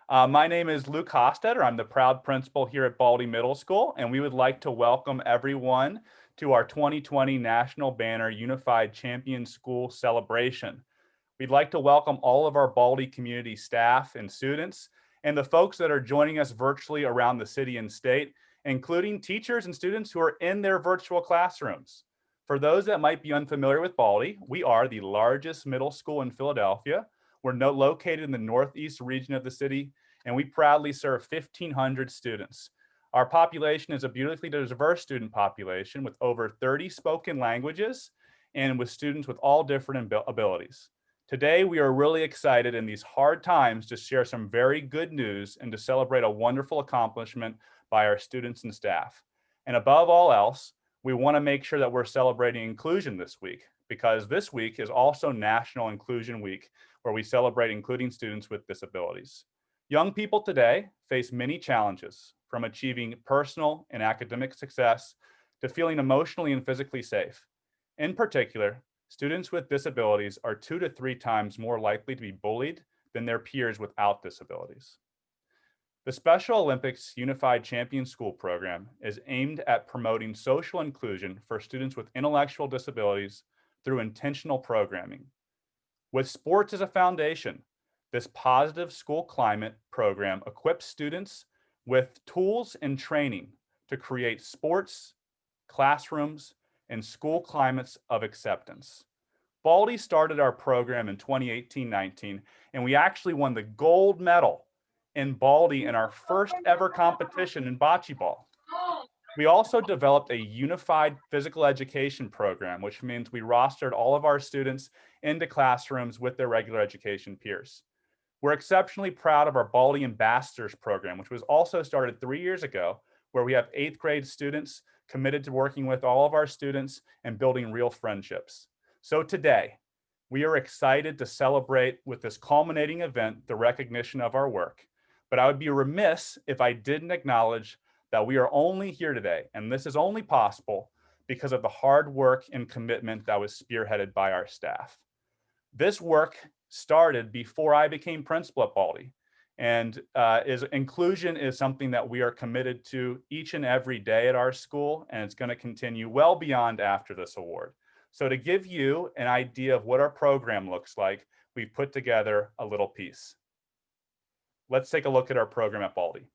My name is Luke Hostetter. I'm the proud principal here at Baldi Middle School, and we would like to welcome everyone to our 2020 National Banner Unified Champion School celebration. We'd like to welcome all of our Baldi community staff and students, and the folks that are joining us virtually around the city and state, including teachers and students who are in their virtual classrooms. For those that might be unfamiliar with Baldi, we are the largest middle school in Philadelphia. We're located in the northeast region of the city, and we proudly serve 1,500 students. Our population is a beautifully diverse student population with over 30 spoken languages and with students with all different abilities. Today, we are really excited in these hard times to share some very good news and to celebrate a wonderful accomplishment by our students and staff. And above all else, we want to make sure that we're celebrating inclusion this week, because this week is also National Inclusion Week, where we celebrate including students with disabilities. Young people today face many challenges, from achieving personal and academic success to feeling emotionally and physically safe. In particular, students with disabilities are 2 to 3 times more likely to be bullied than their peers without disabilities. The Special Olympics Unified Champion School program is aimed at promoting social inclusion for students with intellectual disabilities through intentional programming. With sports as a foundation, this positive school climate program equips students with tools and training to create sports, classrooms, and school climates of acceptance. Baldi started our program in 2018-19, and we actually won the gold medal in Baldi in our first ever competition in bocce ball. We also developed a unified physical education program, which means we rostered all of our students into classrooms with their regular education peers. We're exceptionally proud of our Baldi Ambassadors program, which was also started 3 years ago, where we have 8th grade students committed to working with all of our students and building real friendships. So today, we are excited to celebrate with this culminating event the recognition of our work. But I would be remiss if I didn't acknowledge that we are only here today, and this is only possible because of the hard work and commitment that was spearheaded by our staff. This work started before I became principal at Baldi, and inclusion is something that we are committed to each and every day at our school, and it's going to continue well beyond after this award. So to give you an idea of what our program looks like, we've put together a little piece. Let's take a look at our program at Baldi.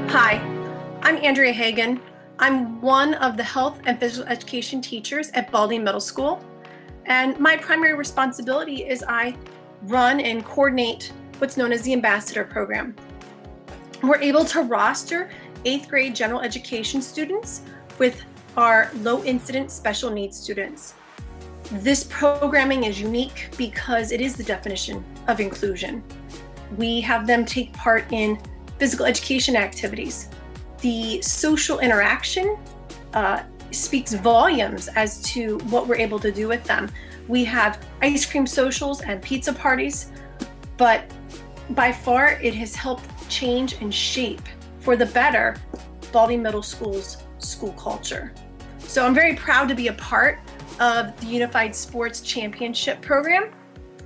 Hi, I'm Andrea Hagan. I'm one of the health and physical education teachers at Baldi Middle School. And my primary responsibility is I run and coordinate what's known as the Ambassador Program. We're able to roster 8th grade general education students with our low incident special needs students. This programming is unique because it is the definition of inclusion. We have them take part in physical education activities. The social interaction speaks volumes as to what we're able to do with them. We have ice cream socials and pizza parties, but by far it has helped change and shape for the better Baldi Middle School's school culture. So I'm very proud to be a part of the Unified Sports Championship program,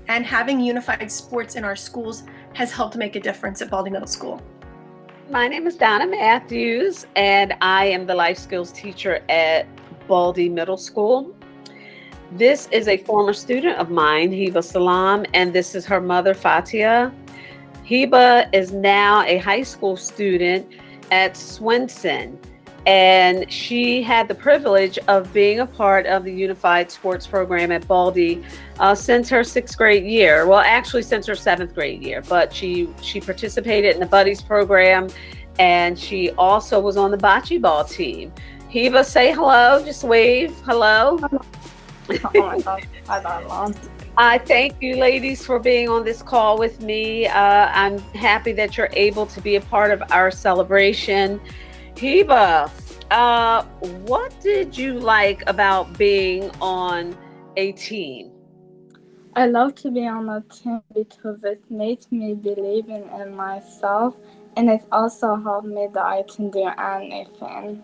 and having unified sports in our schools has helped make a difference at Baldi Middle School. My name is Donna Matthews, and I am the life skills teacher at Baldi Middle School. This is a former student of mine, Hiba Salam, and this is her mother, Fatia. Hiba is now a high school student at Swenson, and she had the privilege of being a part of the Unified Sports Program at Baldi since her 6th grade year. Well, actually since her 7th grade year, but she participated in the Buddies program, and she also was on the bocce ball team. Hiba, say hello, just wave, hello. I thank you ladies for being on this call with me. I'm happy that you're able to be a part of our celebration. Hiba, what did you like about being on a team? I love to be on a team because it makes me believe in myself, and it also helped me that I can do anything.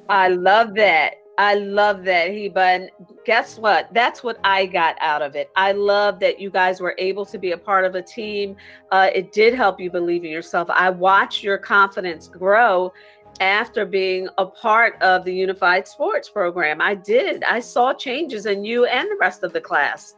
I love that. I love that, Heba. And guess what? That's what I got out of it. I love that you guys were able to be a part of a team. It did help you believe in yourself. I watched your confidence grow after being a part of the Unified Sports Program. I did. I saw changes in you and the rest of the class.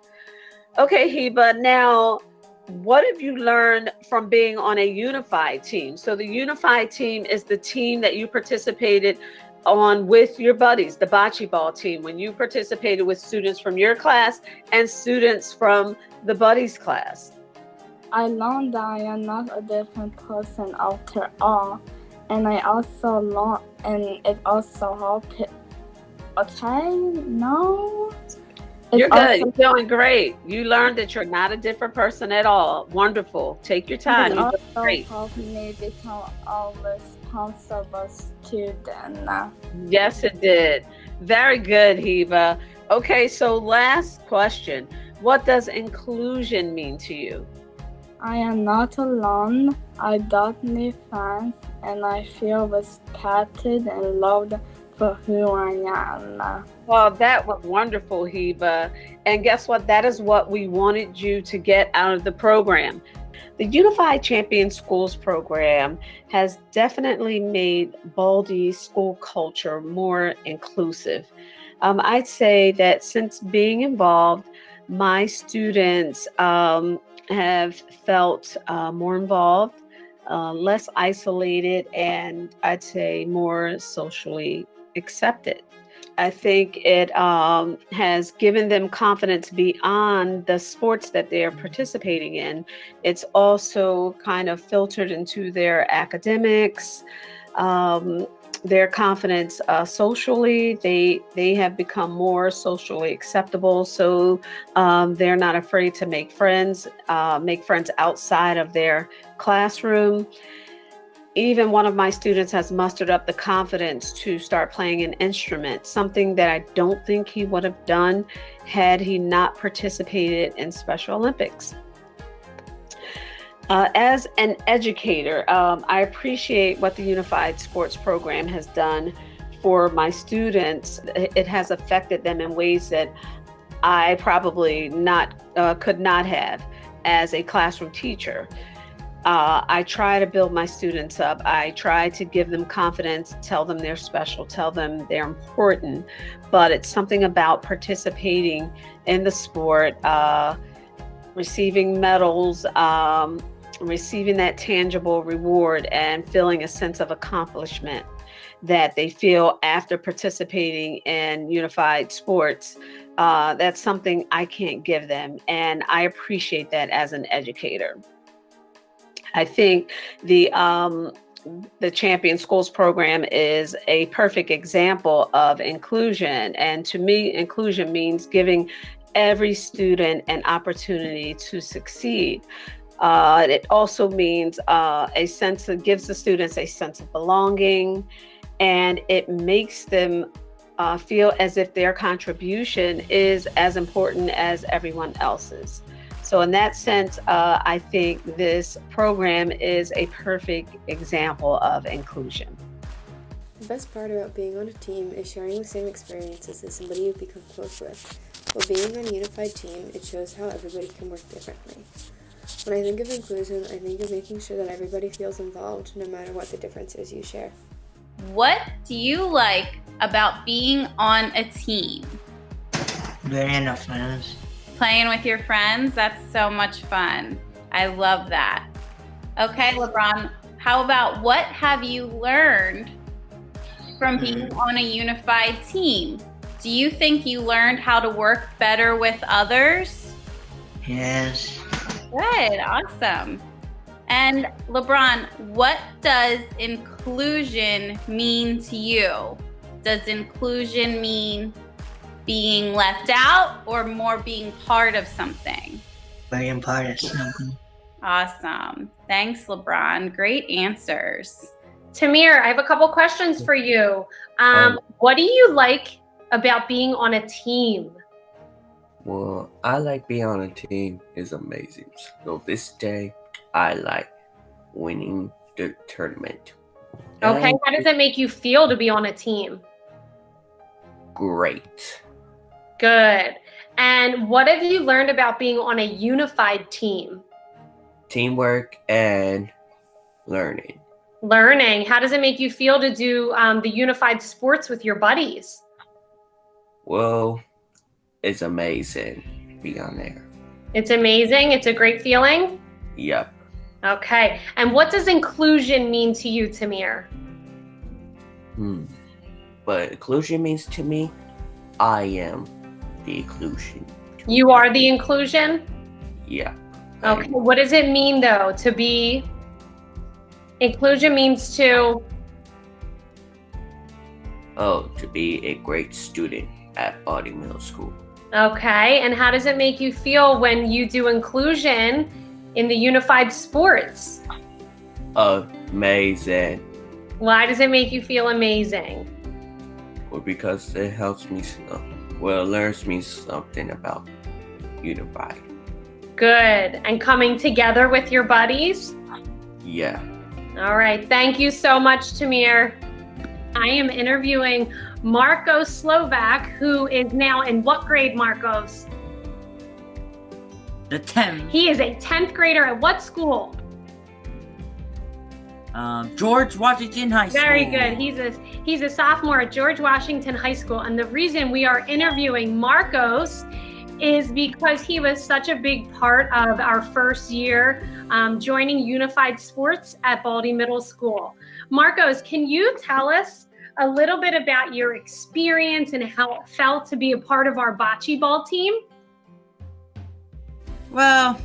Okay, Heba, now what have you learned from being on a unified team? So the unified team is the team that you participated on with your buddies, the bocce ball team, when you participated with students from your class and students from the buddies class. I learned that I am not a different person after all, and I also learned, and it also helped. Okay, no. You're good. You're doing great. You learned that you're not a different person at all. Wonderful. Take your time. It You're also doing great. helped me become a responsible student. Yes, it did. Very good, Heba. Okay, so last question. What does inclusion mean to you? I am not alone. I don't need friends, and I feel respected and loved for who I am. Well, that was wonderful, Heba. And guess what? That is what we wanted you to get out of the program. The Unified Champion Schools program has definitely made Baldi school culture more inclusive. I'd say that since being involved, my students have felt more involved, less isolated, and I'd say more socially accepted. I think it has given them confidence beyond the sports that they're participating in. It's also kind of filtered into their academics, their confidence socially. They have become more socially acceptable, so they're not afraid to make friends outside of their classroom. Even one of my students has mustered up the confidence to start playing an instrument, something that I don't think he would have done had he not participated in Special Olympics. As an educator, I appreciate what the Unified Sports Program has done for my students. It has affected them in ways that I probably could not have as a classroom teacher. I try to build my students up. I try to give them confidence, tell them they're special, tell them they're important. But it's something about participating in the sport, receiving medals, receiving that tangible reward, and feeling a sense of accomplishment that they feel after participating in unified sports. That's something I can't give them. And I appreciate that as an educator. I think the Champion Schools program is a perfect example of inclusion. And to me, inclusion means giving every student an opportunity to succeed. It also means gives the students a sense of belonging, and it makes them feel as if their contribution is as important as everyone else's. So in that sense, I think this program is a perfect example of inclusion. The best part about being on a team is sharing the same experiences as somebody you've become close with. While being on a unified team, it shows how everybody can work differently. When I think of inclusion, I think of making sure that everybody feels involved, no matter what the differences you share. What do you like about being on a team? Very enough friends. Playing with your friends? That's so much fun. I love that. Okay, LeBron, how about what have you learned from being on a unified team? Do you think you learned how to work better with others? Yes. Good, awesome. And LeBron, what does inclusion mean to you? Does inclusion mean being left out or more being part of something? Being part of something. Awesome. Thanks, LeBron. Great answers. Tamir, I have a couple questions for you. What do you like about being on a team? Well, I like being on a team. It's amazing. So this day, I like winning the tournament. Okay, And how does it make you feel to be on a team? great. Good. And what have you learned about being on a unified team? Teamwork and learning. Learning. How does it make you feel to do the unified sports with your buddies? Well, it's amazing being on there. It's amazing. It's a great feeling. Yep. Okay. And what does inclusion mean to you, Tamir? But inclusion means to me, I am the inclusion. You are the inclusion? Yeah. Okay. What does it mean, though, to be... Inclusion means to... To be a great student at Baldi Middle School. Okay. And how does it make you feel when you do inclusion in the unified sports? Amazing. Why does it make you feel amazing? Well, because it helps me, it learns me something about unified. Good. And coming together with your buddies? Yeah. All right. Thank you so much, Tamir. I am interviewing Marcos Slovak, who is now in what grade, Marcos? The 10th. He is a 10th grader at what school? George Washington High School. Very good. He's a sophomore at George Washington High School. And the reason we are interviewing Marcos is because he was such a big part of our first year joining unified sports at Baldi Middle School. Marcos, can you tell us a little bit about your experience and how it felt to be a part of our bocce ball team? Well,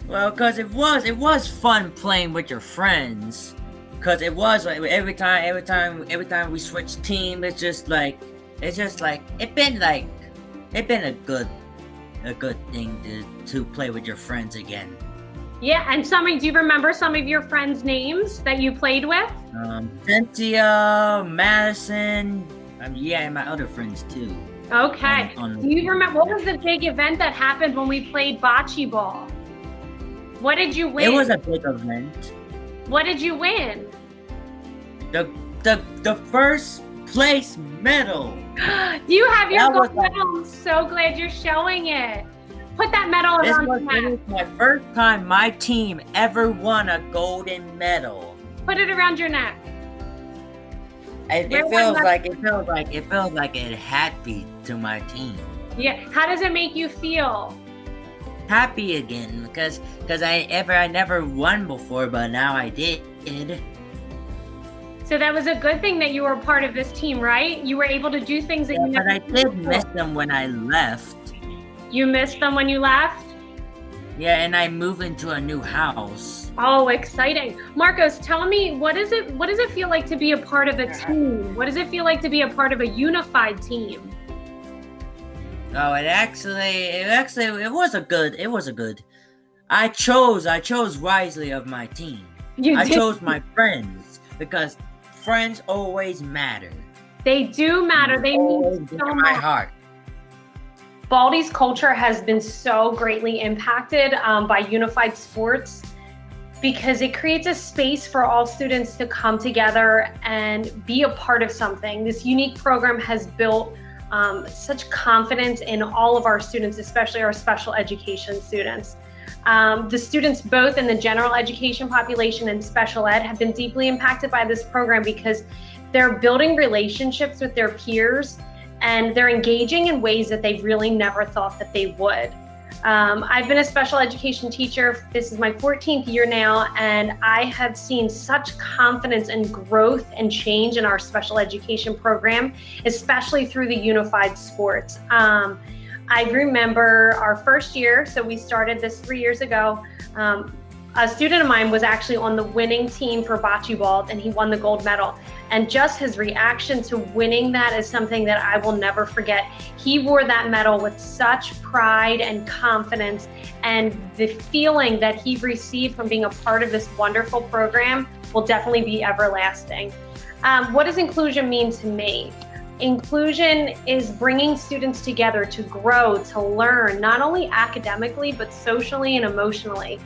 because it was fun playing with your friends. Because it was like every time we switched team, it's been a good thing to play with your friends again. Yeah, and do you remember some of your friends' names that you played with? Cynthia, Madison, and my other friends too. Okay. Do you remember what was the big event that happened when we played bocce ball? What did you win? It was a big event. What did you win? The first place medal. You have your gold medal. I'm so glad you're showing it. Put that medal around your neck. This was my first time my team ever won a golden medal. Put it around your neck. It feels like it happy to my team. Yeah. How does it make you feel? Happy again, because I never won before, but now I did. So that was a good thing that you were part of this team, right? You were able to do things that you never did. But I did miss them when I left. You missed them when you left? Yeah, and I moved into a new house. Oh, exciting. Marcos, tell me, what does it feel like to be a part of a team? What does it feel like to be a part of a unified team? Oh, it was a good. I chose wisely of my team. I chose my friends because friends always matter. They do matter. They mean so much. My heart. Baldi's culture has been so greatly impacted by unified sports because it creates a space for all students to come together and be a part of something. This unique program has built such confidence in all of our students, especially our special education students. The students both in the general education population and special ed have been deeply impacted by this program because they're building relationships with their peers and they're engaging in ways that they really never thought that they would. I've been a special education teacher. This is my 14th year now, and I have seen such confidence and growth and change in our special education program, especially through the unified sports. I remember our first year, so we started this 3 years ago. A student of mine was actually on the winning team for bocce ball, and he won the gold medal. And just his reaction to winning that is something that I will never forget. He wore that medal with such pride and confidence, and the feeling that he received from being a part of this wonderful program will definitely be everlasting. What does inclusion mean to me? Inclusion is bringing students together to grow, to learn, not only academically, but socially and emotionally.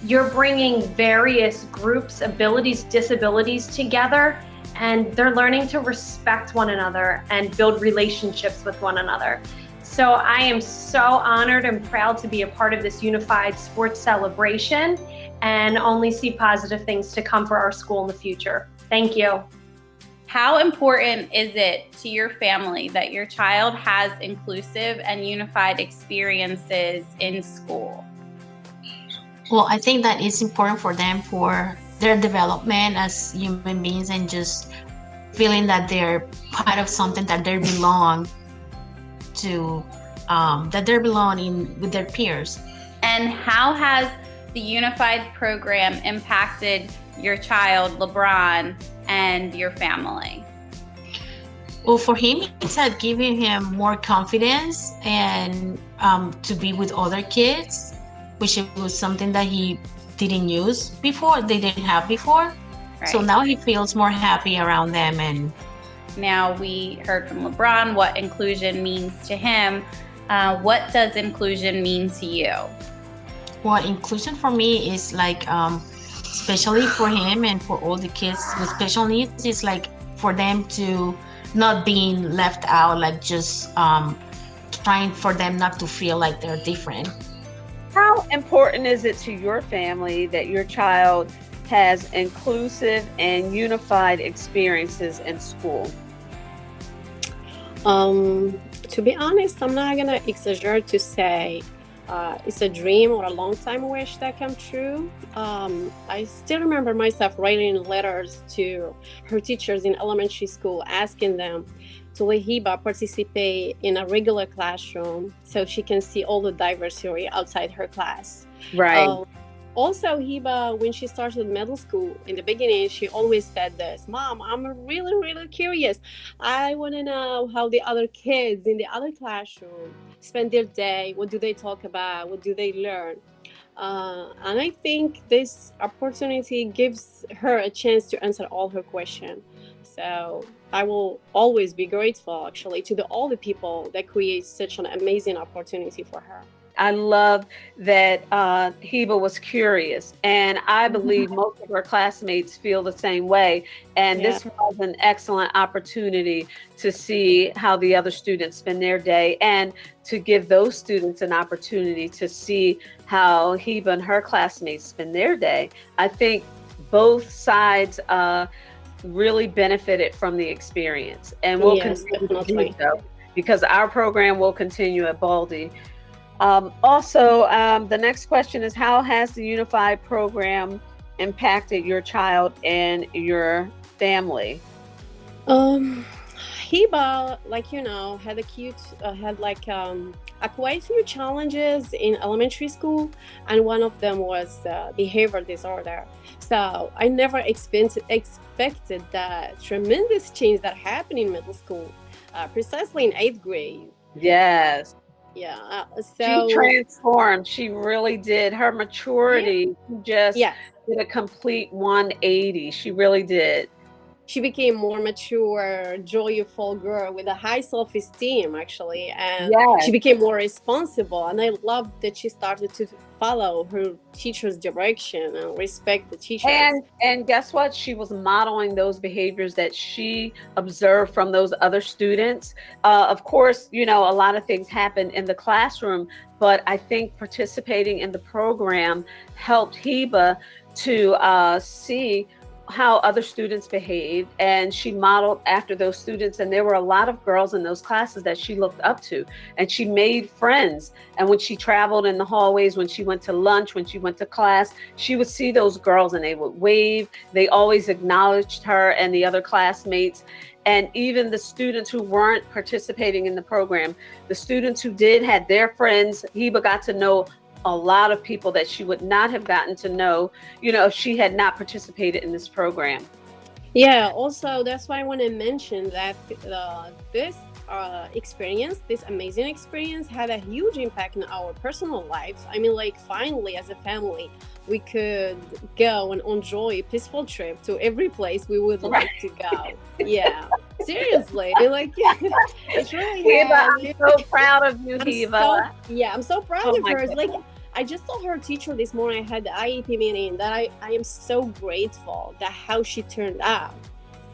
You're bringing various groups, abilities, disabilities together, and they're learning to respect one another and build relationships with one another. So I am so honored and proud to be a part of this unified sports celebration and only see positive things to come for our school in the future. Thank you. How important is it to your family that your child has inclusive and unified experiences in school? Well, I think that it's important for them for their development as human beings and just feeling that they're part of something, that they belong to, that they belong in with their peers. And how has the unified program impacted your child, LeBron, and your family? Well, for him, it's giving him more confidence and to be with other kids, which was something that he didn't use before, they didn't have before. Right. So now he feels more happy around them. And now we heard from LeBron what inclusion means to him. What does inclusion mean to you? Well, inclusion for me is like, especially for him and for all the kids with special needs, is like for them to not being left out, like just trying for them not to feel like they're different. How important is it to your family that your child has inclusive and unified experiences in school? To be honest, I'm not gonna exaggerate to say it's a dream or a long time wish that come true. I still remember myself writing letters to her teachers in elementary school asking them to let Hiba participate in a regular classroom so she can see all the diversity outside her class. Right. Also, Hiba, when she started middle school, in the beginning, she always said this, "Mom, I'm really, really curious. I want to know how the other kids in the other classroom spend their day. What do they talk about? What do they learn?" And I think this opportunity gives her a chance to answer all her questions. So I will always be grateful, actually, to all the people that create such an amazing opportunity for her. I love that Hiba was curious, and I believe most of her classmates feel the same way. And this was an excellent opportunity to see how the other students spend their day and to give those students an opportunity to see how Hiba and her classmates spend their day. I think both sides really benefited from the experience, and we'll continue to do so because our program will continue at Baldi. Also, the next question is, how has the unified program impacted your child and your family? Hiba, had quite few challenges in elementary school, and one of them was behavior disorder. So I never expected that tremendous change that happened in middle school, precisely in 8th grade. Yes. Yeah, so she transformed. She really did. Her maturity just did a complete 180. She really did. She became more mature, joyful girl with a high self-esteem, actually, and she became more responsible. And I love that she started to follow her teacher's direction and respect the teachers. And guess what? She was modeling those behaviors that she observed from those other students. Of course, a lot of things happen in the classroom, but I think participating in the program helped Hiba to see how other students behaved, and she modeled after those students. And there were a lot of girls in those classes that she looked up to, and she made friends. And when she traveled in the hallways, when she went to lunch, when she went to class, she would see those girls and they would wave. They always acknowledged her and the other classmates. And even the students who weren't participating in the program, the students who did had their friends. Hiba got to know a lot of people that she would not have gotten to know, if she had not participated in this program. Yeah, also that's why I want to mention that this experience, this amazing experience, had a huge impact in our personal lives. I mean, finally, as a family, we could go and enjoy a peaceful trip to every place we would like to go. Yeah, seriously, it's really. Hiba, I'm so proud of you, Hiba. I'm so proud of her. It's I just told her teacher this morning, I had the IEP meeting, that I am so grateful that how she turned out.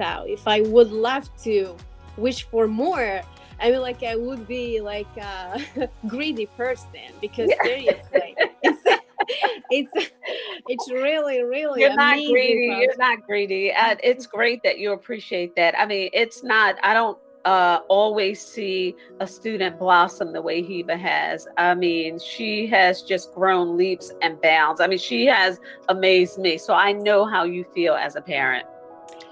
out. If I would love to wish for more, I mean, like I would be like a greedy person, because seriously, it's really You're not amazing. greedy. You're not greedy. It's great that you appreciate that. I mean, it's not, I don't always see a student blossom the way Heba has. I mean, she has just grown leaps and bounds. I mean, she has amazed me. So I know how you feel as a parent.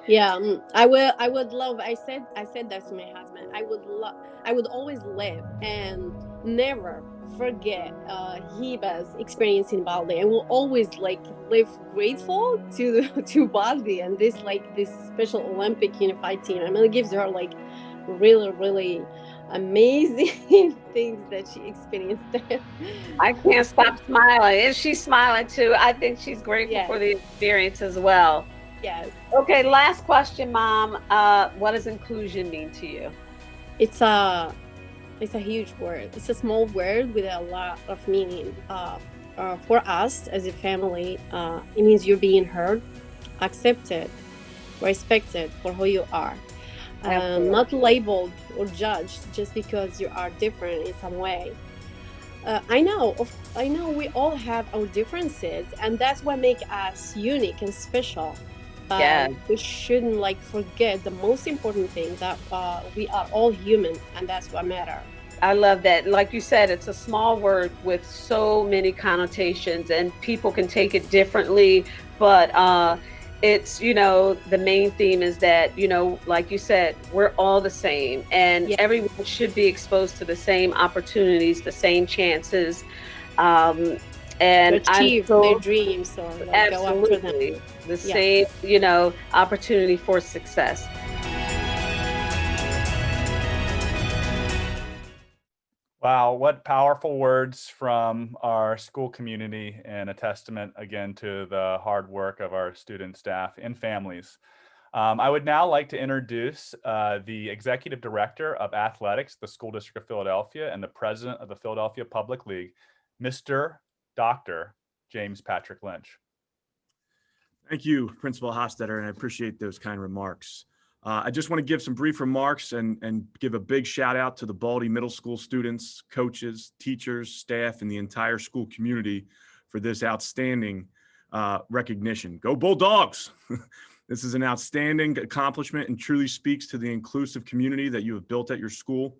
Yeah, I would love. I said that to my husband. I would always live and never forget Heba's experience in Baldi. I will always like live grateful to Baldi and this special Olympic unified team. I mean, it gives her like really amazing things that she experienced there. I can't stop smiling. And she's smiling too. I think she's grateful for the experience as well. Yes. Okay, last question, Mom. What does inclusion mean to you? It's a huge word. It's a small word with a lot of meaning. For us as a family, it means you're being heard, accepted, respected for who you are. Not labeled or judged just because you are different in some way. I know we all have our differences, and that's what makes us unique and special. We shouldn't forget the most important thing, that we are all human, and that's what matters. I love that. Like you said, it's a small word with so many connotations, and people can take it differently, but it's, the main theme is that, like you said, we're all the same, and everyone should be exposed to the same opportunities, the same chances, and achieve their dreams or go after them. The same, opportunity for success. Wow, what powerful words from our school community, and a testament again to the hard work of our student, staff, and families. I would now like to introduce the Executive Director of Athletics, the School District of Philadelphia, and the President of the Philadelphia Public League, Mr. Dr. James Patrick Lynch. Thank you, Principal Hofstetter, and I appreciate those kind remarks. I just want to give some brief remarks and give a big shout out to the Baldi Middle School students, coaches, teachers, staff, and the entire school community for this outstanding recognition. Go Bulldogs! This is an outstanding accomplishment and truly speaks to the inclusive community that you have built at your school.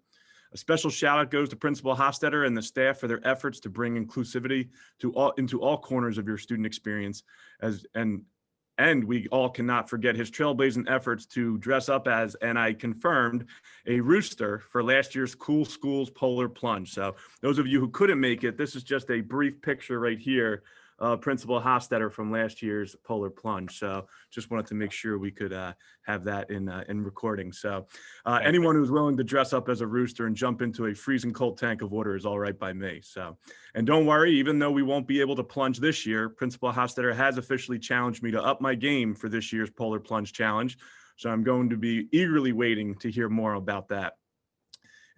A special shout out goes to Principal Hofstetter and the staff for their efforts to bring inclusivity into all corners of your student experience, and we all cannot forget his trailblazing efforts to dress up as, and I confirmed, a rooster for last year's Cool Schools Polar Plunge. So those of you who couldn't make it, this is just a brief picture right here, Principal Hofstetter from last year's Polar Plunge. So just wanted to make sure we could have that in recording. So anyone who's willing to dress up as a rooster and jump into a freezing cold tank of water is all right by me. So, and don't worry, even though we won't be able to plunge this year, Principal Hofstetter has officially challenged me to up my game for this year's Polar Plunge Challenge. So I'm going to be eagerly waiting to hear more about that.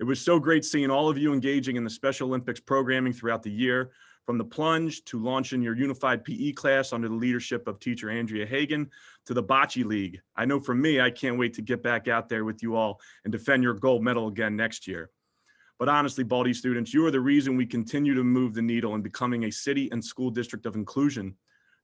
It was so great seeing all of you engaging in the Special Olympics programming throughout the year. From the plunge to launching your unified PE class under the leadership of teacher Andrea Hagan to the Bocce League. I know for me, I can't wait to get back out there with you all and defend your gold medal again next year. But honestly, Baldi students, you are the reason we continue to move the needle in becoming a city and school district of inclusion.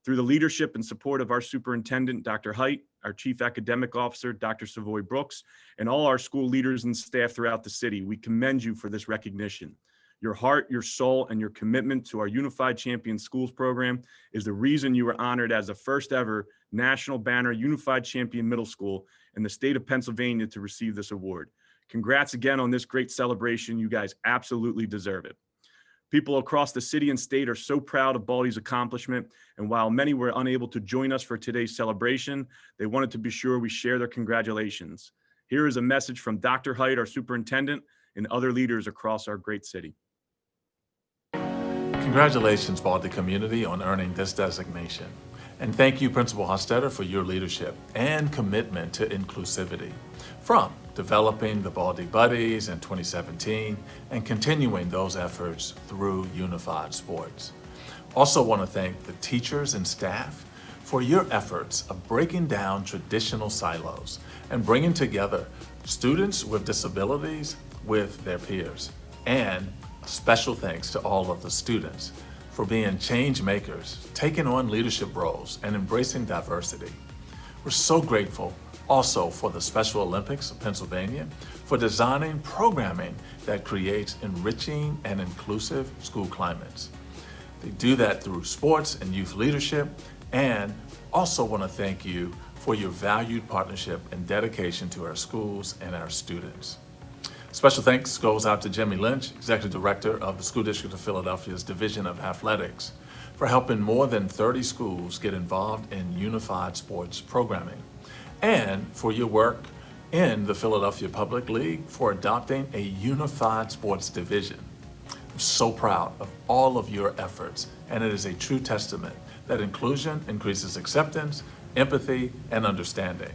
Through the leadership and support of our superintendent, Dr. Height, our chief academic officer, Dr. Savoy Brooks, and all our school leaders and staff throughout the city, we commend you for this recognition. Your heart, your soul, and your commitment to our Unified Champion Schools program is the reason you were honored as the first ever National Banner Unified Champion Middle School in the state of Pennsylvania to receive this award. Congrats again on this great celebration. You guys absolutely deserve it. People across the city and state are so proud of Baldi's accomplishment, and while many were unable to join us for today's celebration, they wanted to be sure we share their congratulations. Here is a message from Dr. Height, our superintendent, and other leaders across our great city. Congratulations, Baldi community, on earning this designation. And thank you, Principal Hofstetter, for your leadership and commitment to inclusivity. From developing the Baldi Buddies in 2017 and continuing those efforts through Unified Sports. Also want to thank the teachers and staff for your efforts of breaking down traditional silos and bringing together students with disabilities with their peers. And special thanks to all of the students for being change makers, taking on leadership roles, and embracing diversity. We're so grateful also for the Special Olympics of Pennsylvania for designing programming that creates enriching and inclusive school climates. They do that through sports and youth leadership, and also want to thank you for your valued partnership and dedication to our schools and our students. Special thanks goes out to Jimmy Lynch, Executive Director of the School District of Philadelphia's Division of Athletics, for helping more than 30 schools get involved in unified sports programming, and for your work in the Philadelphia Public League for adopting a unified sports division. I'm so proud of all of your efforts, and it is a true testament that inclusion increases acceptance, empathy, and understanding,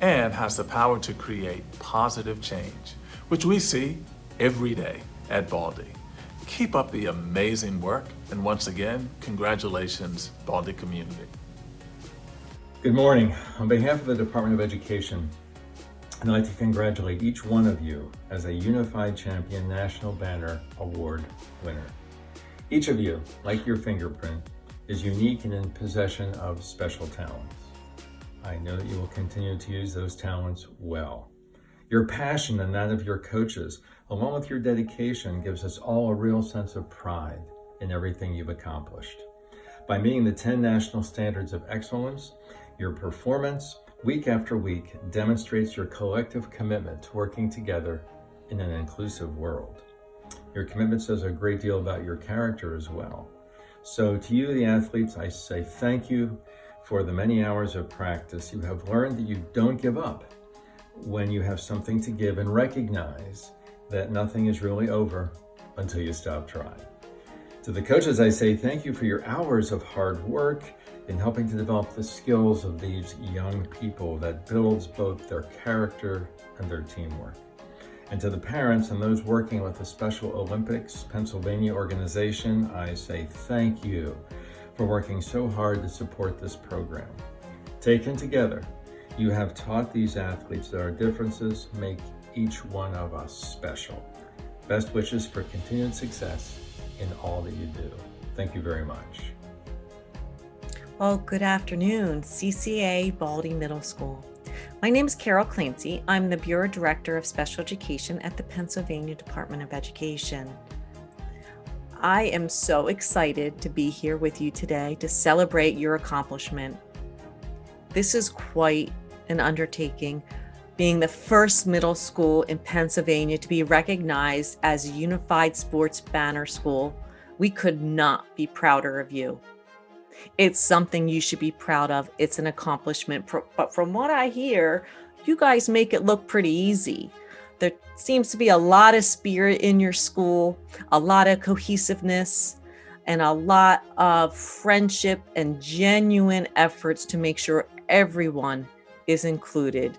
and has the power to create positive change, which we see every day at Baldi. Keep up the amazing work, and once again, congratulations, Baldi community. Good morning. On behalf of the Department of Education, I'd like to congratulate each one of you as a Unified Champion National Banner Award winner. Each of you, like your fingerprint, is unique and in possession of special talents. I know that you will continue to use those talents well. Your passion and that of your coaches, along with your dedication, gives us all a real sense of pride in everything you've accomplished. By meeting the 10 national standards of excellence, your performance week after week demonstrates your collective commitment to working together in an inclusive world. Your commitment says a great deal about your character as well. So to you, the athletes, I say thank you for the many hours of practice. You have learned that you don't give up when you have something to give, and recognize that nothing is really over until you stop trying. To the coaches, I say thank you for your hours of hard work in helping to develop the skills of these young people that builds both their character and their teamwork. And to the parents and those working with the Special Olympics Pennsylvania organization, I say thank you for working so hard to support this program. Taken together, you have taught these athletes that our differences make each one of us special. Best wishes for continued success in all that you do. Thank you very much. Well, good afternoon, C.C.A. Baldi Middle School. My name is Carol Clancy. I'm the Bureau Director of Special Education at the Pennsylvania Department of Education. I am so excited to be here with you today to celebrate your accomplishment. This is quite an undertaking, being the first middle school in Pennsylvania to be recognized as a unified sports banner school. We could not be prouder of you. It's something you should be proud of. It's an accomplishment, but from what I hear, you guys make it look pretty easy. There seems to be a lot of spirit in your school, a lot of cohesiveness, and a lot of friendship and genuine efforts to make sure everyone is included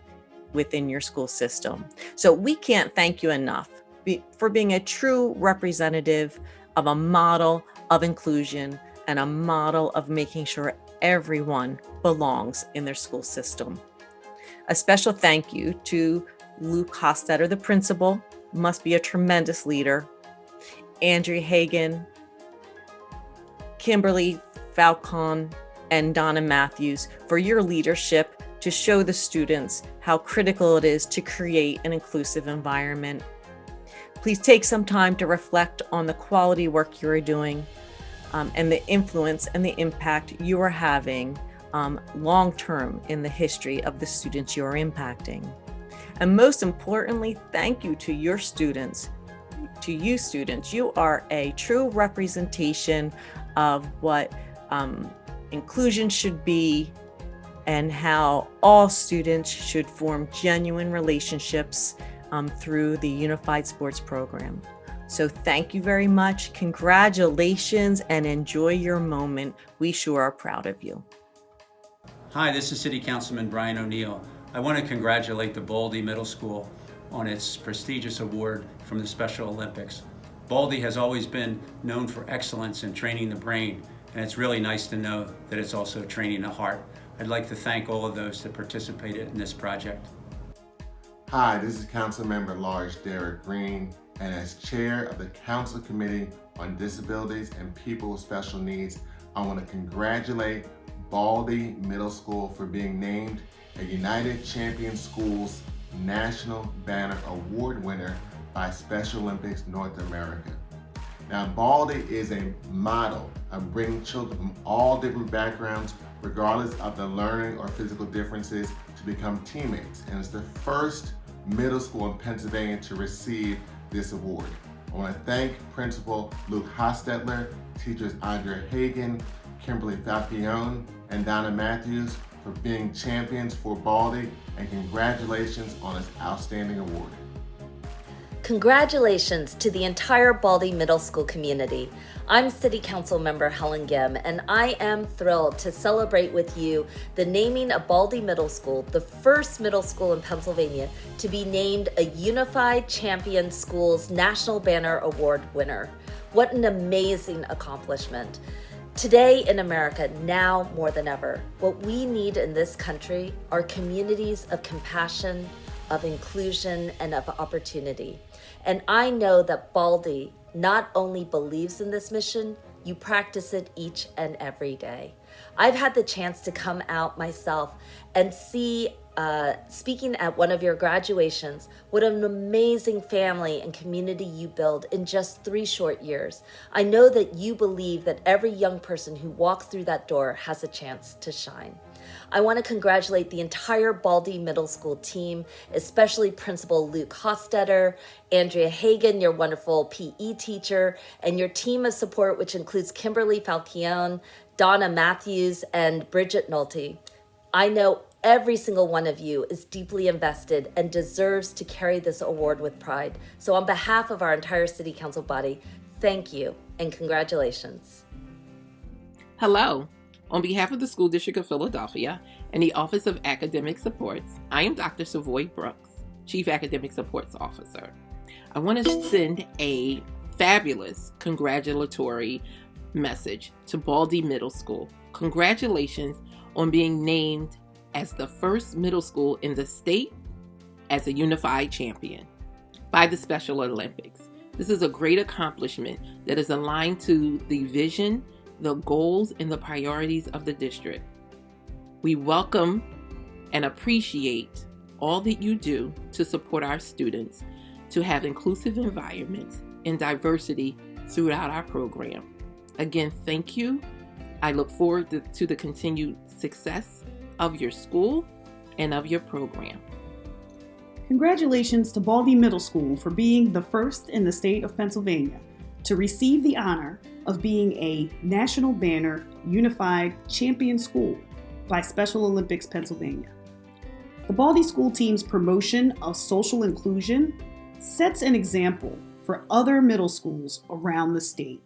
within your school system. So we can't thank you enough for being a true representative of a model of inclusion and a model of making sure everyone belongs in their school system. A special thank you to Luke Hostetter, the principal, must be a tremendous leader, Andrea Hagan, Kimberly Falcon, and Donna Matthews for your leadership to show the students how critical it is to create an inclusive environment. Please take some time to reflect on the quality work you are doing, and the influence and the impact you are having long-term in the history of the students you are impacting. And most importantly, thank you to your students. To you students, you are a true representation of what inclusion should be and how all students should form genuine relationships through the Unified Sports Program. So thank you very much. Congratulations and enjoy your moment. We sure are proud of you. Hi, this is City Councilman Brian O'Neill. I want to congratulate the Baldi Middle School on its prestigious award from the Special Olympics. Baldi has always been known for excellence in training the brain, and it's really nice to know that it's also training the heart. I'd like to thank all of those that participated in this project. Hi, this is Councilmember Large Derek Green, and as chair of the Council Committee on Disabilities and People with Special Needs, I want to congratulate Baldi Middle School for being named a United Champion Schools National Banner Award winner by Special Olympics North America. Now, Baldi is a model of bringing children from all different backgrounds, regardless of their learning or physical differences, to become teammates, and it's the first middle school in Pennsylvania to receive this award. I want to thank Principal Luke Hostetler, teachers Andrea Hagan, Kimberly Falcione, and Donna Matthews for being champions for Baldi, and congratulations on this outstanding award. Congratulations to the entire Baldi Middle School community. I'm City Council Member Helen Gim, and I am thrilled to celebrate with you the naming of Baldi Middle School, the first middle school in Pennsylvania to be named a Unified Champion Schools National Banner Award winner. What an amazing accomplishment. Today in America, now more than ever, what we need in this country are communities of compassion, of inclusion, and of opportunity. And I know that Baldi not only believes in this mission, you practice it each and every day. I've had the chance to come out myself and see, speaking at one of your graduations, what an amazing family and community you build in just 3 short years. I know that you believe that every young person who walks through that door has a chance to shine. I want to congratulate the entire Baldi Middle School team, especially Principal Luke Hostetler, Andrea Hagan, your wonderful PE teacher, and your team of support, which includes Kimberly Falcione, Donna Matthews, and Bridget Nolte. I know every single one of you is deeply invested and deserves to carry this award with pride. So on behalf of our entire City Council body, thank you and congratulations. Hello. On behalf of the School District of Philadelphia and the Office of Academic Supports, I am Dr. Savoy Brooks, Chief Academic Supports Officer. I want to send a fabulous congratulatory message to Baldi Middle School. Congratulations on being named as the first middle school in the state as a unified champion by the Special Olympics. This is a great accomplishment that is aligned to the vision, the goals, and the priorities of the district. We welcome and appreciate all that you do to support our students to have inclusive environments and diversity throughout our program. Again, thank you. I look forward to the continued success of your school and of your program. Congratulations to Baldi Middle School for being the first in the state of Pennsylvania to receive the honor of being a National Banner Unified Champion School by Special Olympics Pennsylvania. The Baldi School team's promotion of social inclusion sets an example for other middle schools around the state.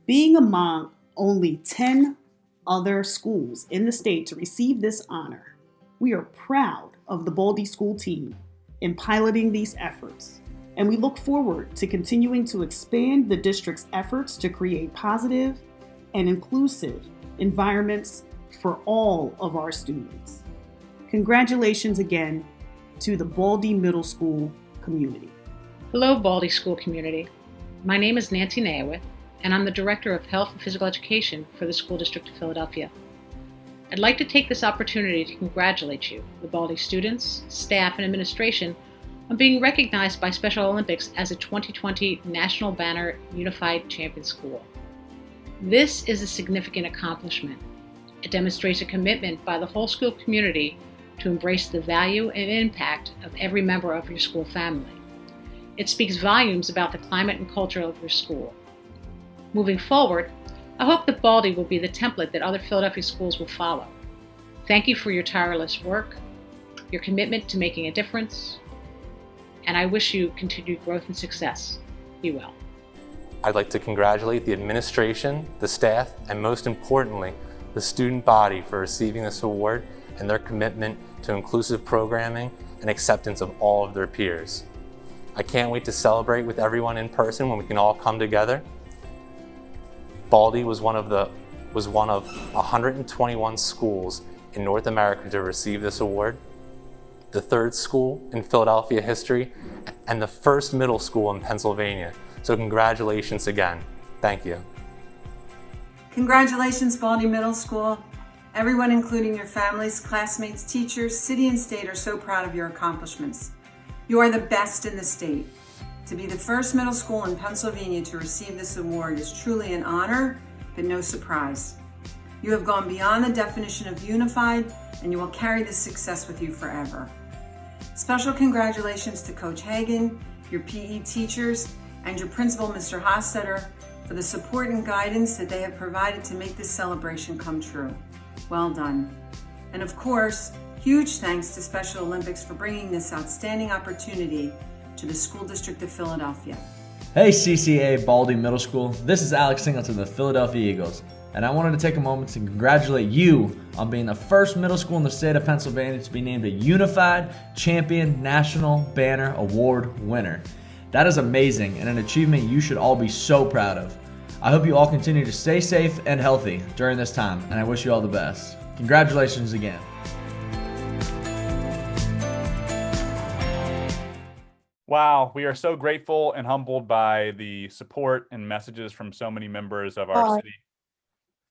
Being among only 10 other schools in the state to receive this honor, we are proud of the Baldi School team in piloting these efforts, and we look forward to continuing to expand the district's efforts to create positive and inclusive environments for all of our students. Congratulations again to the Baldi Middle School community. Hello, Baldi School community. My name is Nancy Nayawith, and I'm the Director of Health and Physical Education for the School District of Philadelphia. I'd like to take this opportunity to congratulate you, the Baldi students, staff, and administration, on being recognized by Special Olympics as a 2020 National Banner Unified Champion School. This is a significant accomplishment. It demonstrates a commitment by the whole school community to embrace the value and impact of every member of your school family. It speaks volumes about the climate and culture of your school. Moving forward, I hope that Baldi will be the template that other Philadelphia schools will follow. Thank you for your tireless work, your commitment to making a difference, and I wish you continued growth and success. Be well. I'd like to congratulate the administration, the staff, and most importantly, the student body for receiving this award and their commitment to inclusive programming and acceptance of all of their peers. I can't wait to celebrate with everyone in person when we can all come together. Baldi was one of the was one of 121 schools in North America to receive this award, the third school in Philadelphia history, and the first middle school in Pennsylvania. So congratulations again. Thank you. Congratulations, Baldi Middle School. Everyone, including your families, classmates, teachers, city and state, are so proud of your accomplishments. You are the best in the state. To be the first middle school in Pennsylvania to receive this award is truly an honor, but no surprise. You have gone beyond the definition of unified, and you will carry this success with you forever. Special congratulations to Coach Hagan, your PE teachers, and your principal, Mr. Hostetter, for the support and guidance that they have provided to make this celebration come true. Well done. And of course, huge thanks to Special Olympics for bringing this outstanding opportunity to the School District of Philadelphia. Hey C.C.A. Baldi Middle School, this is Alex Singleton of the Philadelphia Eagles, and I wanted to take a moment to congratulate you on being the first middle school in the state of Pennsylvania to be named a Unified Champion National Banner Award winner. That is amazing and an achievement you should all be so proud of. I hope you all continue to stay safe and healthy during this time, and I wish you all the best. Congratulations again. Wow, we are so grateful and humbled by the support and messages from so many members of our city,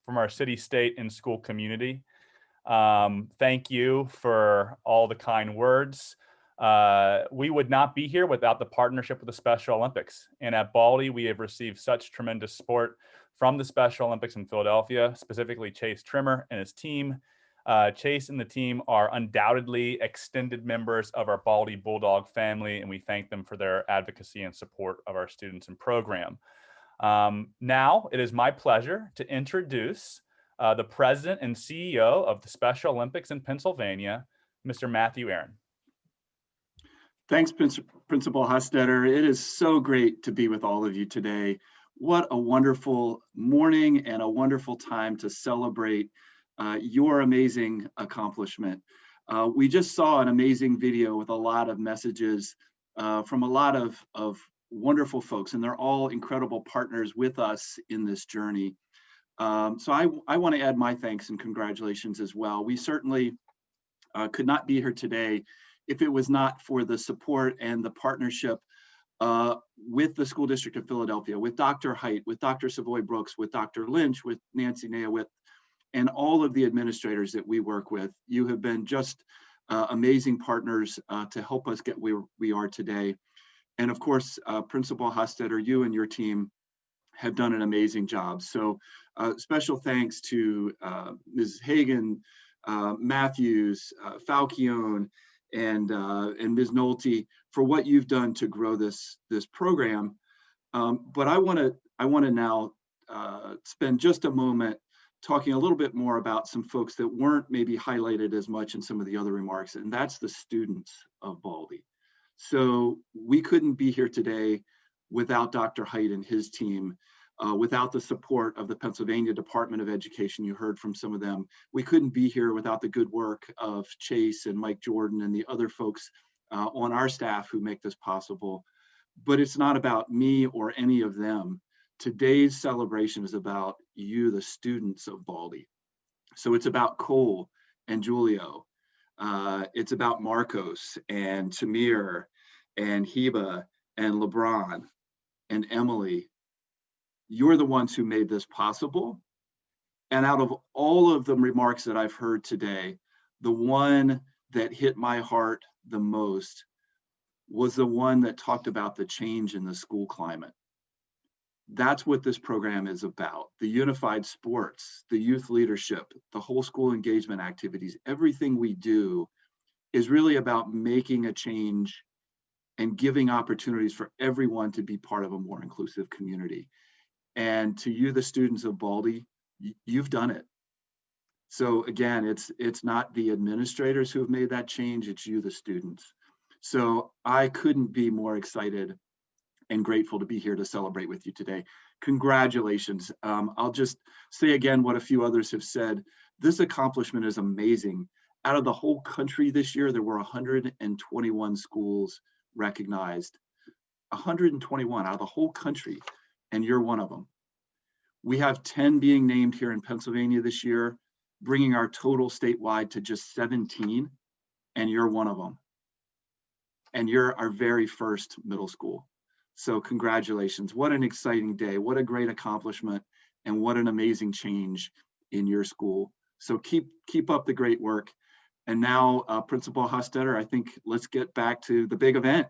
from our city, state, and school community. Thank you for all the kind words. We would not be here without the partnership with the Special Olympics. And at Baldi, we have received such tremendous support from the Special Olympics in Philadelphia, specifically Chase Trimmer and his team. Chase and the team are undoubtedly extended members of our Baldi Bulldog family, and we thank them for their advocacy and support of our students and program. Now, it is my pleasure to introduce the president and CEO of the Special Olympics in Pennsylvania, Mr. Matthew Aaron. Thanks, Principal Hostetter. It is so great to be with all of you today. What a wonderful morning and a wonderful time to celebrate your amazing accomplishment. We just saw an amazing video with a lot of messages from a lot of wonderful folks, and they're all incredible partners with us in this journey. So I want to add my thanks and congratulations as well. We certainly could not be here today if it was not for the support and the partnership with the School District of Philadelphia, with Dr. Height, with Dr. Savoy Brooks, with Dr. Lynch, with Nancy Nayawith, and all of the administrators that we work with. You have been just amazing partners to help us get where we are today. And of course, Principal Hostetter, you and your team have done an amazing job. So special thanks to Ms. Hagan, Matthews, Falchione, and Ms. Nolte for what you've done to grow this program. But I want to now spend just a moment talking a little bit more about some folks that weren't maybe highlighted as much in some of the other remarks, and that's the students of Baldi. So we couldn't be here today without Dr. Height and his team, without the support of the Pennsylvania Department of Education. You heard from some of them. We couldn't be here without the good work of Chase and Mike Jordan and the other folks on our staff who make this possible. But it's not about me or any of them. Today's celebration is about you, the students of Baldi. So it's about Cole and Julio. It's about Marcos and Tamir and Heba and LeBron and Emily. You're the ones who made this possible. And out of all of the remarks that I've heard today, the one that hit my heart the most was the one that talked about the change in the school climate. That's what this program is about. The unified sports, the youth leadership, the whole school engagement activities, everything we do is really about making a change and giving opportunities for everyone to be part of a more inclusive community. And to you, the students of Baldi, you've done it. So again, it's not the administrators who have made that change, it's you, the students. So I couldn't be more excited and grateful to be here to celebrate with you today. Congratulations. I'll just say again what a few others have said. This accomplishment is amazing. Out of the whole country this year, there were 121 schools recognized. 121 out of the whole country, and you're one of them. We have 10 being named here in Pennsylvania this year, bringing our total statewide to just 17, and you're one of them. And you're our very first middle school. So congratulations. What an exciting day. What a great accomplishment, and what an amazing change in your school. So keep up the great work. And now, Principal Hostetter, I think let's get back to the big event.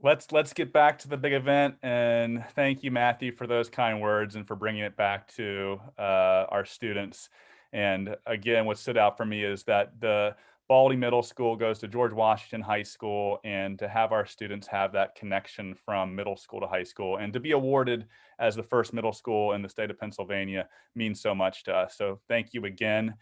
Let's get back to the big event, and thank you, Matthew, for those kind words and for bringing it back to our students. And again, what stood out for me is that the Baldi Middle School goes to George Washington High School, and to have our students have that connection from middle school to high school and to be awarded as the first middle school in the state of Pennsylvania means so much to us. So thank you again.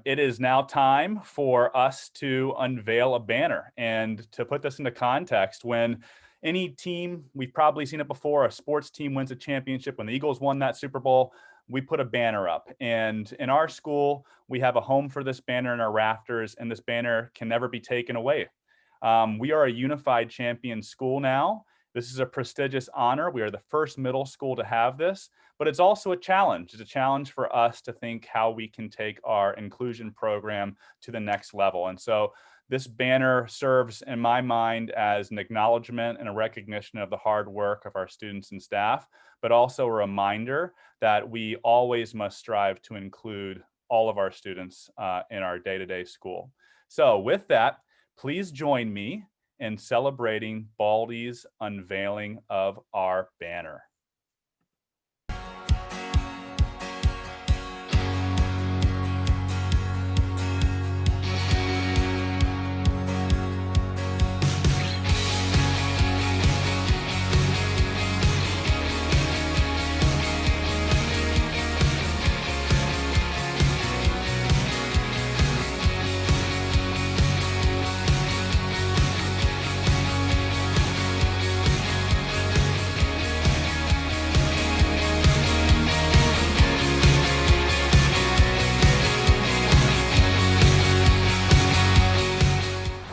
It is now time for us to unveil a banner. And to put this into context, when any team, we've probably seen it before, a sports team wins a championship, when the Eagles won that Super Bowl, we put a banner up. And in our school, we have a home for this banner in our rafters, and this banner can never be taken away. We are a unified champion school now. This is a prestigious honor. We are the first middle school to have this, but it's also a challenge. It's a challenge for us to think how we can take our inclusion program to the next level. And so this banner serves, in my mind, as an acknowledgement and a recognition of the hard work of our students and staff, but also a reminder that we always must strive to include all of our students in our day-to-day school. So with that, please join me in celebrating Baldi's unveiling of our banner.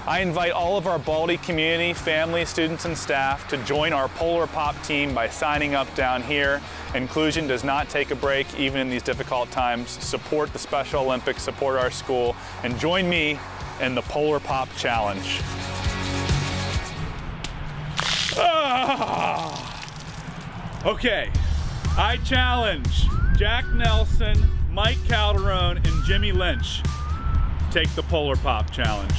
I invite all of our Baldi community, family, students, and staff to join our Polar Pop team by signing up down here. Inclusion does not take a break, even in these difficult times. Support the Special Olympics, support our school, and join me in the Polar Pop Challenge. Okay, I challenge Jack Nelson, Mike Calderon, and Jimmy Lynch to take the Polar Pop Challenge.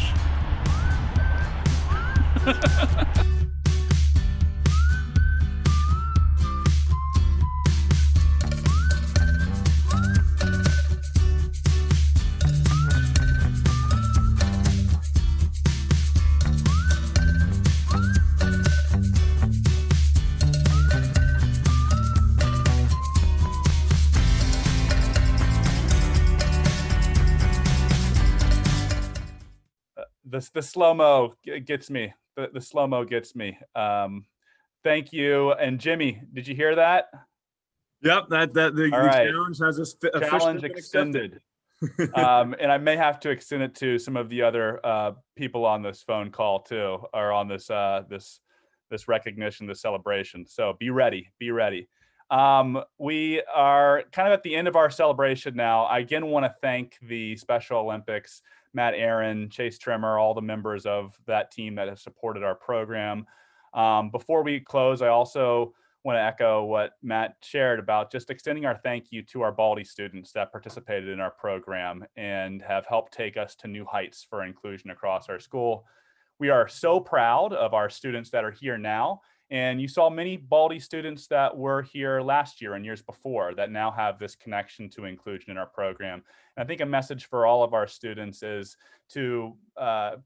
The slow-mo gets me. The slow-mo gets me. Thank you. And Jimmy, did you hear that? Yep, the challenge has officially challenge been extended. accepted. And I may have to extend it to some of the other people on this phone call too, or on this this recognition, this celebration. So be ready, be ready. We are kind of at the end of our celebration now. I again want to thank the Special Olympics, Matt Aaron, Chase Trimmer, all the members of that team that have supported our program. Before we close, I also want to echo what Matt shared about just extending our thank you to our Baldi students that participated in our program and have helped take us to new heights for inclusion across our school. We are so proud of our students that are here now. And you saw many Baldi students that were here last year and years before that now have this connection to inclusion in our program. And I think a message for all of our students is to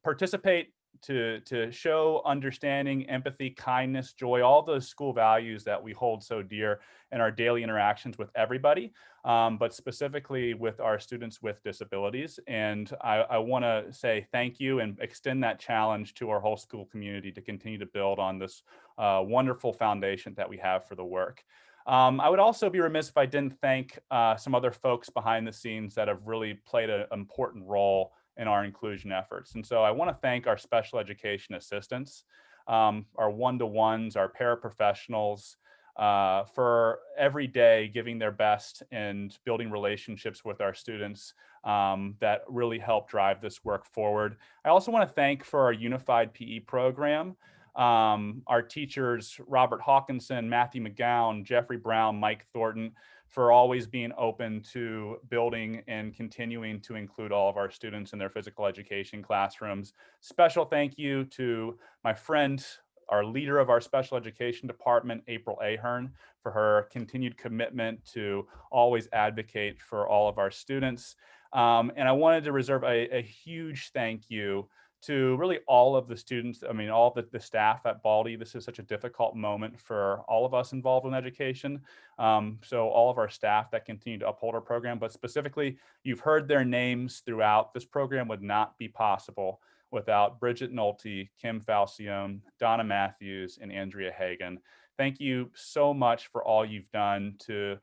participate, to show understanding, empathy, kindness, joy, all those school values that we hold so dear in our daily interactions with everybody, but specifically with our students with disabilities. And I want to say thank you and extend that challenge to our whole school community to continue to build on this wonderful foundation that we have for the work. I would also be remiss if I didn't thank some other folks behind the scenes that have really played an important role in our inclusion efforts. And so I want to thank our special education assistants, our one-to-ones, our paraprofessionals, for every day giving their best and building relationships with our students that really help drive this work forward. I also want to thank for our unified PE program, our teachers, Robert Hawkinson, Matthew McGowan, Jeffrey Brown, Mike Thornton, for always being open to building and continuing to include all of our students in their physical education classrooms. Special thank you to my friend, our leader of our special education department, April Ahern, for her continued commitment to always advocate for all of our students. And I wanted to reserve a huge thank you to really all of the students, I mean, all the staff at Baldi. This is such a difficult moment for all of us involved in education. So all of our staff that continue to uphold our program, but specifically, you've heard their names throughout. This program would not be possible without Bridget Nolte, Kim Falcione, Donna Matthews, and Andrea Hagan. Thank you so much for all you've done to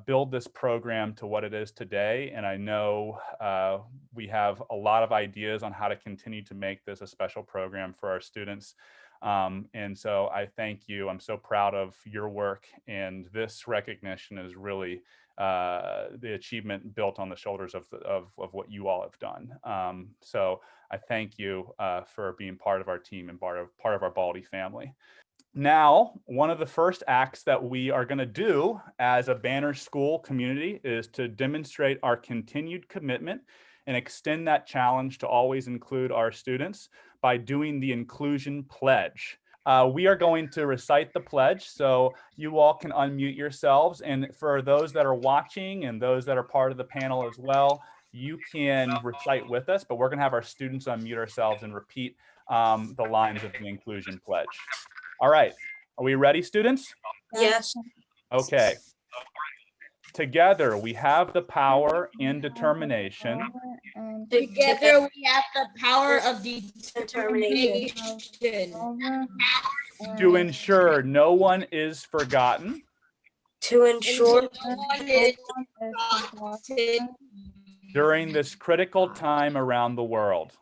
build this program to what it is today. And I know we have a lot of ideas on how to continue to make this a special program for our students. And so I thank you. I'm so proud of your work, and this recognition is really the achievement built on the shoulders of what you all have done. So I thank you for being part of our team and part of our Baldi family. Now, one of the first acts that we are going to do as a banner school community is to demonstrate our continued commitment and extend that challenge to always include our students by doing the inclusion pledge. We are going to recite the pledge, so you all can unmute yourselves. And for those that are watching and those that are part of the panel as well, you can recite with us, but we're going to have our students unmute ourselves and repeat the lines of the inclusion pledge. All right, are we ready, students? Yes. Okay. Together we have the power and determination. Together we have the power of determination To ensure no one is forgotten. to ensure no one is forgotten During this critical time around the world.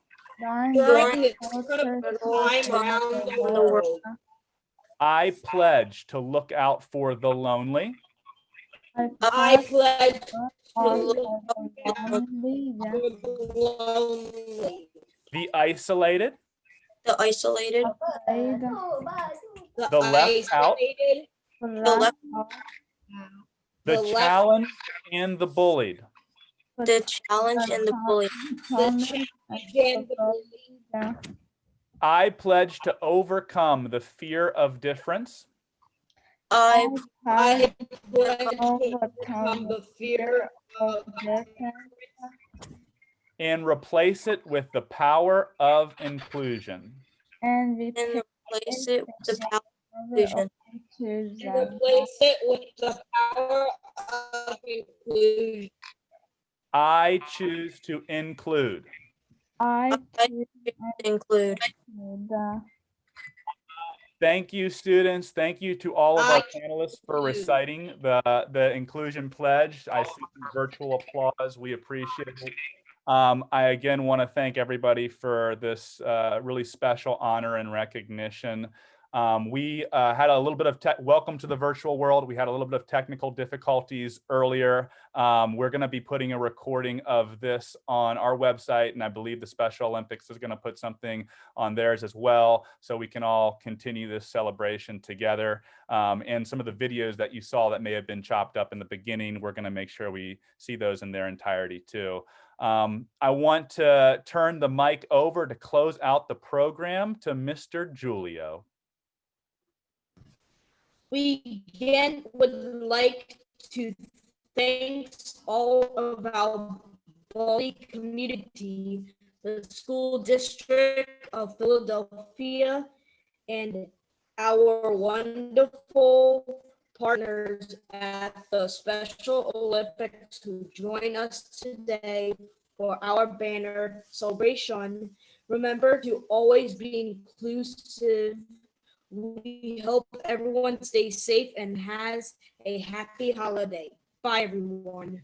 during this critical time around the world. I pledge to look out for the lonely. I pledge to look out for the lonely, The isolated. the isolated, The left out. the left out, The challenged and the bullied. the challenge and the bully, the challenge and the bully. I pledge to overcome the fear of difference. I pledge to overcome the fear of difference And replace it with the power of inclusion. and replace it with the power of inclusion. Replace it with the power of inclusion. I choose to include. I choose to include. Thank you, students. Thank you to all of our panelists for reciting the inclusion pledge. I see some virtual applause. We appreciate it. I again want to thank everybody for this really special honor and recognition. We had a little bit of welcome to the virtual world. We had a little bit of technical difficulties earlier. We're going to be putting a recording of this on our website, and I believe the Special Olympics is going to put something on theirs as well, so we can all continue this celebration together. And some of the videos that you saw that may have been chopped up in the beginning, we're going to make sure we see those in their entirety too. I want to turn the mic over to close out the program to Mr. Giulio. We again would like to thank all of our Baldi community, the school district of Philadelphia, and our wonderful partners at the Special Olympics who join us today for our banner celebration. Remember to always be inclusive. We hope everyone stays safe and has a happy holiday. Bye, everyone.